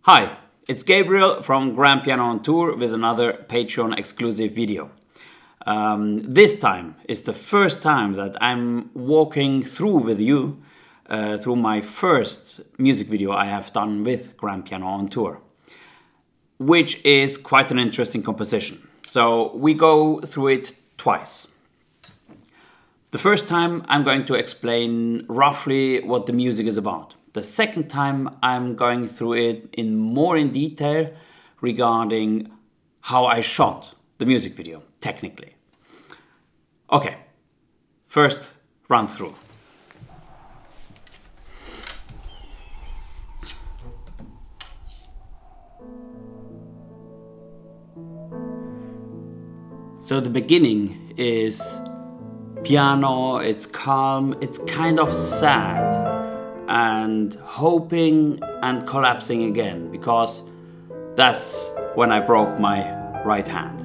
Hi, it's Gabriel from GrandPiano on Tour with another Patreon exclusive video. This time is the first time that I'm walking through with you through my first music video I have done with GrandPiano on Tour, which is quite an interesting composition. So we go through it twice. The first time I'm going to explain roughly what the music is about. The second time I'm going through it more in detail regarding how I shot the music video, technically. Okay, first run through. So the beginning is piano, it's calm, it's kind of sad. And hoping and collapsing again, because that's when I broke my right hand.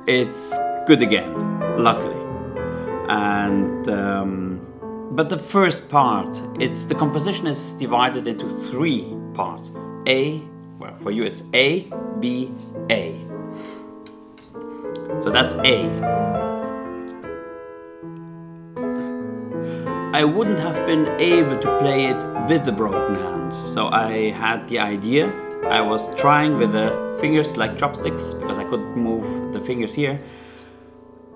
It's good again, luckily. And but the first part, the composition is divided into three parts. A, well, for you it's A, B, A. So that's A. I wouldn't have been able to play it with the broken hand. So I had the idea. I was trying with the fingers like chopsticks because I could move the fingers here.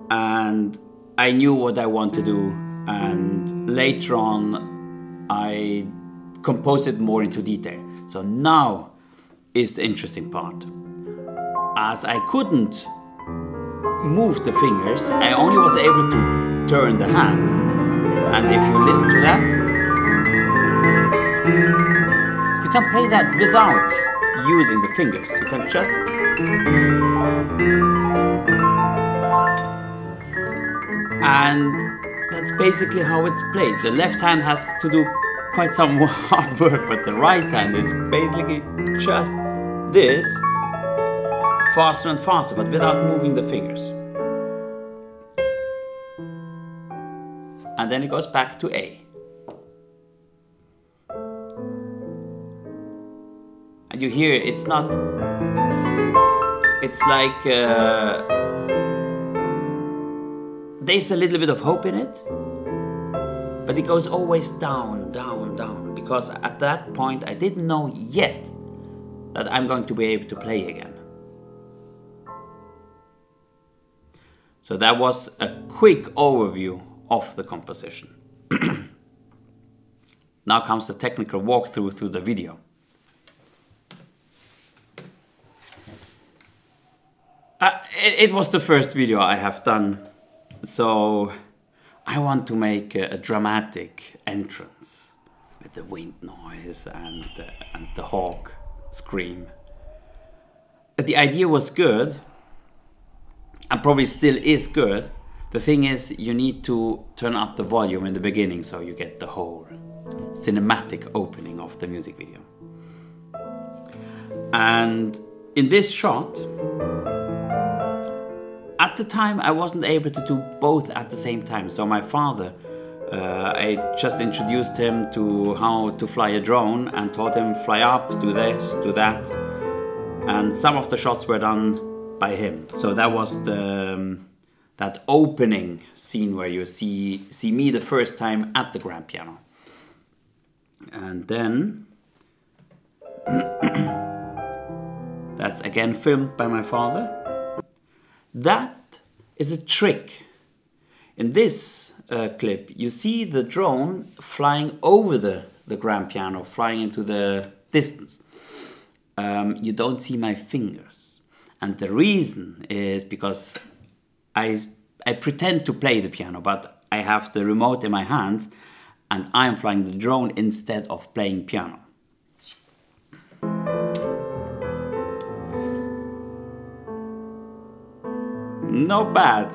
And I knew what I want to do. And later on, I composed it more into detail. So now is the interesting part. As I couldn't move the fingers, I only was able to turn the hand. And if you listen to that, you can play that without using the fingers. You can just... And that's basically how it's played. The left hand has to do quite some hard work, but the right hand is basically just this, faster and faster, but without moving the fingers. And then it goes back to A. And you hear it's not, it's like, there's a little bit of hope in it, but it goes always down, down, down, because at that point I didn't know yet that I'm going to be able to play again. So that was a quick overview of the composition. Now comes the technical walkthrough through the video. It was the first video I have done, so I want to make a dramatic entrance with the wind noise and the hawk scream. The idea was good, and probably still is good. The thing is, you need to turn up the volume in the beginning so you get the whole cinematic opening of the music video. And in this shot, at the time I wasn't able to do both at the same time. So my father, I just introduced him to how to fly a drone and taught him fly up, do this, do that. And some of the shots were done by him. So that was that opening scene where you see me the first time at the GrandPiano. And then that's again filmed by my father. That is a trick. In this clip, you see the drone flying over the GrandPiano, flying into the distance. You don't see my fingers. And the reason is because I pretend to play the piano, but I have the remote in my hands and I'm flying the drone instead of playing piano. Not bad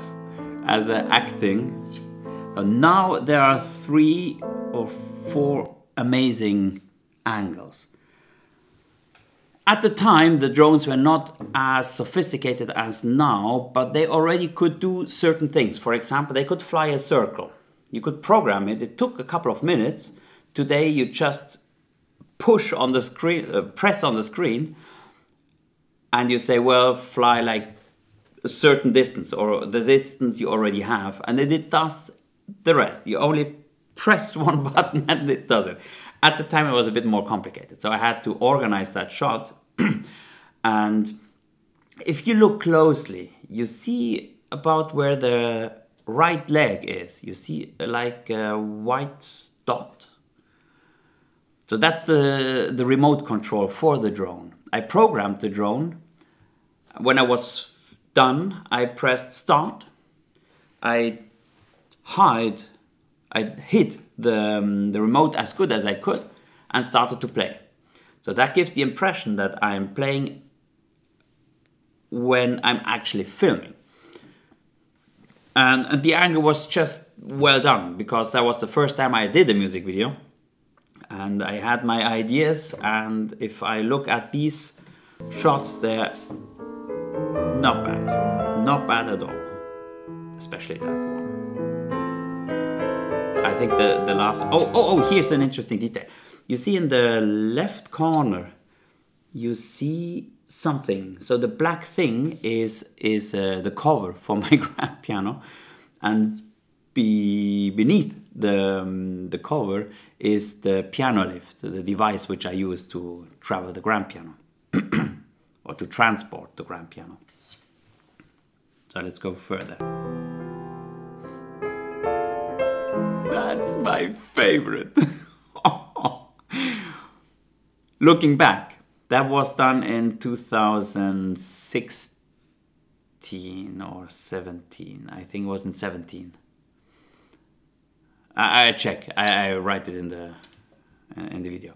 as acting. But now there are 3 or 4 amazing angles. At the time, the drones were not as sophisticated as now, but they already could do certain things. For example, they could fly a circle. You could program it. It took a couple of minutes. Today, you just push on the screen, press on the screen, and you say, well, fly like a certain distance or the distance you already have, and then it does the rest. You only press one button and it does it. At the time it was a bit more complicated, so I had to organize that shot. And if you look closely, you see about where the right leg is. You see like a white dot. So that's the remote control for the drone. I programmed the drone. When I was done, I pressed start. I hid the remote as good as I could and started to play. So that gives the impression that I'm playing when I'm actually filming. And the angle was just well done, because that was the first time I did a music video. And I had my ideas, and if I look at these shots, they're not bad. Not bad at all. Especially that one. I think the last... Oh, here's an interesting detail. You see in the left corner, you see something. So the black thing is the cover for my GrandPiano, and beneath the cover is the piano lift, the device which I use to travel the GrandPiano or to transport the GrandPiano. So let's go further. That's my favorite. Looking back, that was done in 2016 or 17. I think it was in 17. I check. I write it in the video.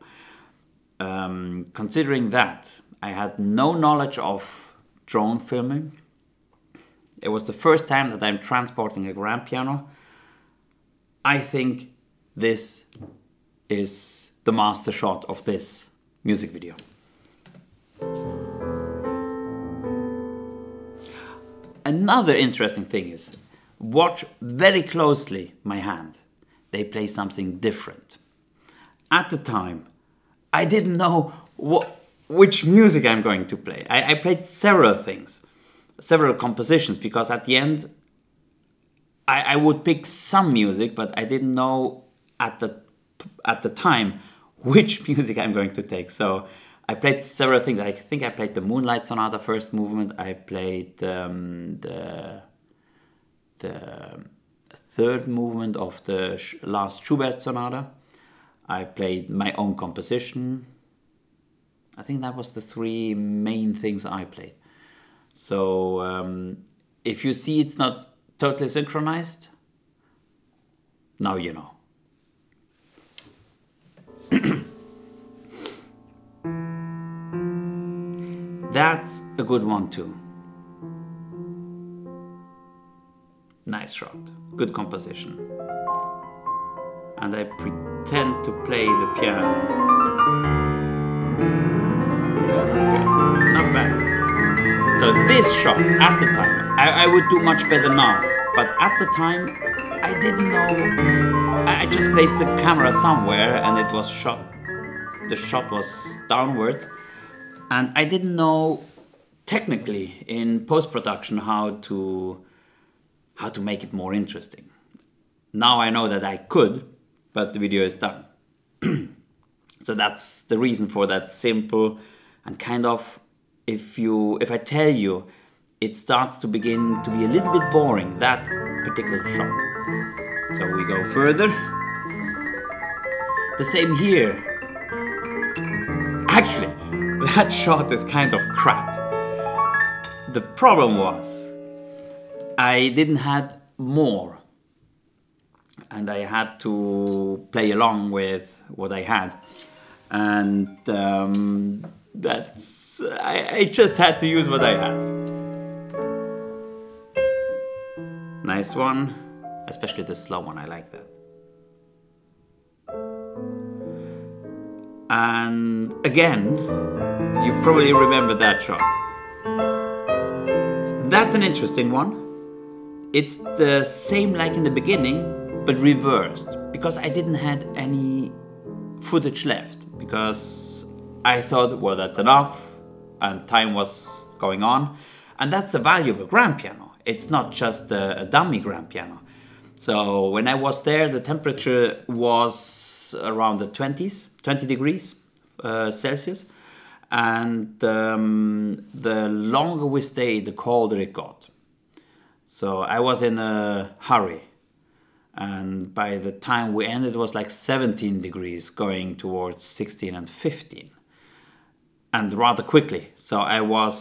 Considering that I had no knowledge of drone filming, it was the first time that I'm transporting a GrandPiano. I think this is the master shot of this music video. Another interesting thing is, watch very closely my hand. They play something different. At the time, I didn't know which music I'm going to play. I played several things, several compositions, because at the end I would pick some music, but I didn't know at the time which music I'm going to take. So I played several things. I think I played the Moonlight Sonata first movement. I played the third movement of the last Schubert Sonata. I played my own composition. I think that was the three main things I played. So if you see it's not totally synchronized, now you know. That's a good one too. Nice shot, good composition. And I pretend to play the piano. Yeah, not bad. So this shot, at the time, I would do much better now. But at the time, I didn't know. I just placed the camera somewhere and it was shot. The shot was downwards. And I didn't know technically in post-production how to make it more interesting. Now I know that I could, but the video is done. So that's the reason for that simple and kind of, if I tell you, it starts to begin to be a little bit boring, that particular shot. So we go further. The same here. Actually, that shot is kind of crap. The problem was, I didn't have more. And I had to play along with what I had. And I just had to use what I had. Nice one, especially the slow one, I like that. And again, you probably remember that shot. That's an interesting one. It's the same like in the beginning, but reversed, because I didn't have any footage left. because I thought, well, that's enough, and time was going on. And that's the value of a grand piano. It's not just a dummy grand piano. So when I was there, the temperature was around the 20 degrees Celsius. And the longer we stayed, the colder it got. So I was in a hurry. And by the time we ended, it was like 17 degrees going towards 16 and 15. And rather quickly. So I was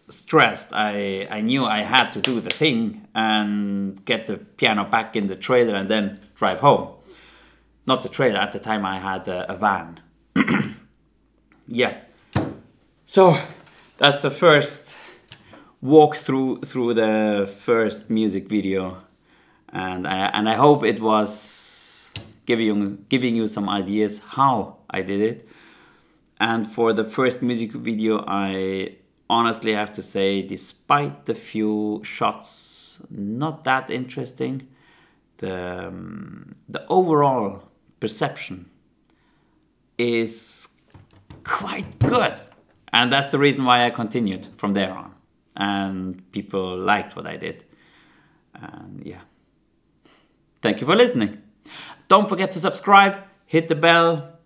stressed. I knew I had to do the thing and get the piano back in the trailer and then drive home. Not the trailer, at the time I had a van. Yeah. So that's the first walk through the first music video. And I hope it was giving you some ideas how I did it. And for the first music video, I honestly have to say, despite the few shots not that interesting, the overall perception is quite good. And that's the reason why I continued from there on. And people liked what I did. And yeah. Thank you for listening. Don't forget to subscribe, hit the bell,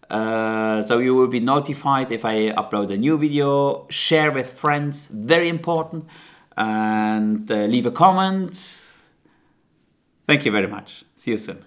so you will be notified if I upload a new video. Share with friends, very important. And leave a comment. Thank you very much. See you soon.